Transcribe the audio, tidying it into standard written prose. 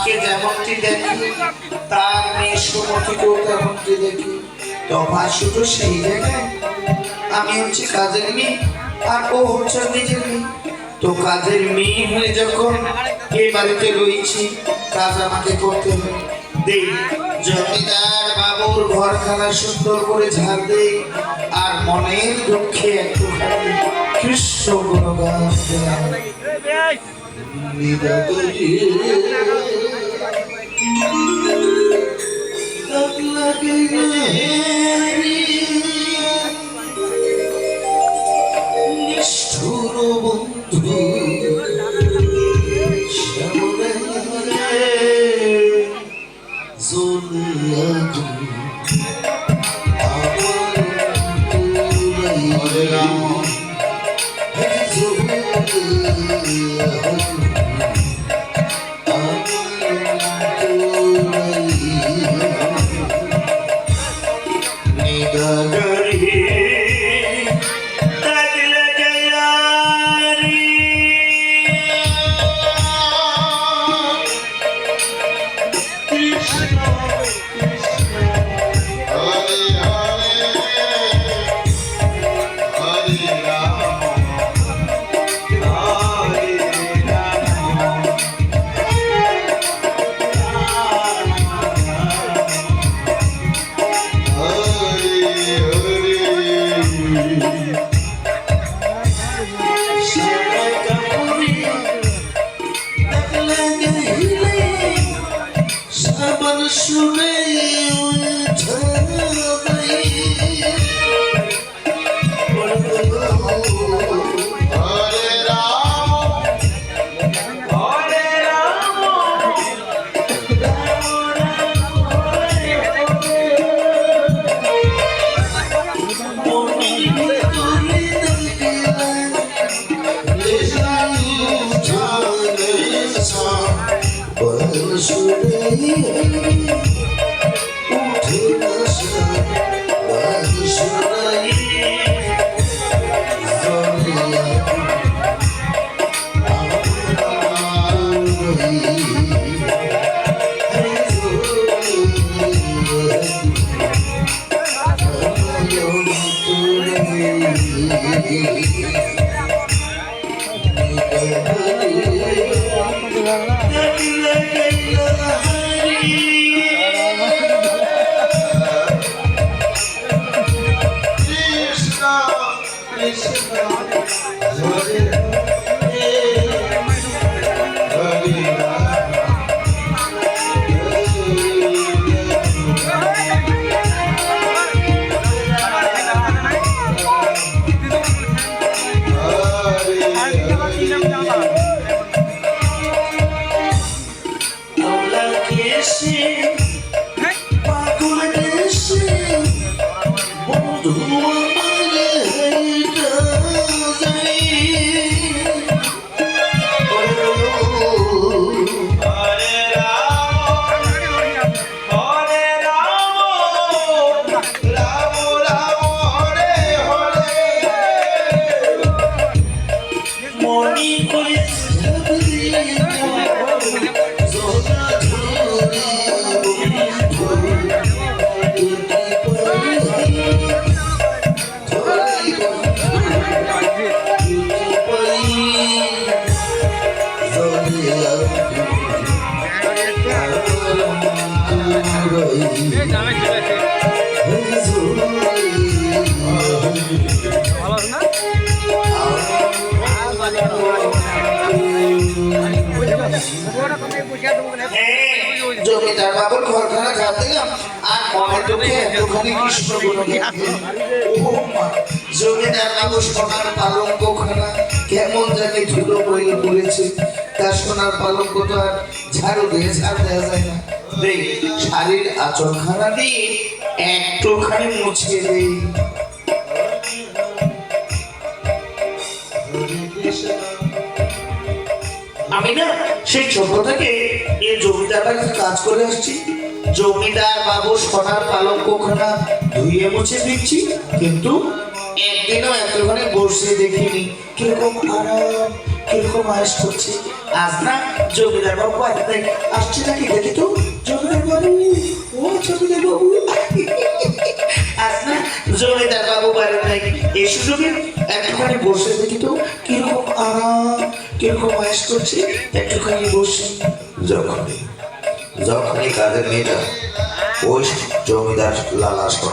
মাকে যেমনটি দেখি তার মেয়ে সুমতিকেও তেমনটি দেখি, তফাৎ শুধু সেই জায়গায় আমি হচ্ছে কাজের মেয়ে আর ও হচ্ছে নিজের মেয়ে। তো কাজের মেয়ে হয়ে যখন এই বাড়িতে রয়েছি, কাজ আমাকে করতে হবে। দেই জমিদার বাবুর ঘরখানা সুন্দর করে ঝাড় দেই, আর মনের দুঃখে একটুখানি কৃষ্ণ গুণগান গাই। নিষ্ঠুর বন্ধু জমিদার বাবুর ঘরখানা ঝাড় দিলাম আর মনের দুঃখে একটুখানি কৃষ্ণ গুণগান। জমিদার বাবু সোনার পালঙ্কখানা কেমন জানি ধুলো বইয়ে পড়েছে, তার সোনার পালঙ্কটা আর ঝাড়ু দিয়ে ঝাড় দেওয়া যায় না। দেই শাড়ির আঁচলখানা দিয়ে একটুখানি মুছিয়ে দেই। আমি না সেই ছোট থেকে এই জমিদার বাড়িতে কাজ করে আসছি। জমিদার বাবু সোনার পালঙ্কখানা ধুয়ে মুছে দিচ্ছি, কিন্তু একদিনও একটুখানি বসে দেখিনি কিরকম আরাম, কিরকম আয়েস করছে। আজ না জমিদার বাবু বাড়ি থেকে আসছে নাকি দেখি তো। জমিদার বাবু, ও জমিদার বাবু, আজ না জমিদার বাবু বাড়ি থেকে এই সুযোগে একটুখানি বসে দেখি তো কিরকম আরাম, কিরকম আয়েস করছে, একটুখানি বসে। যখনই কাজের মেয়েটা ওই জমিদার লালা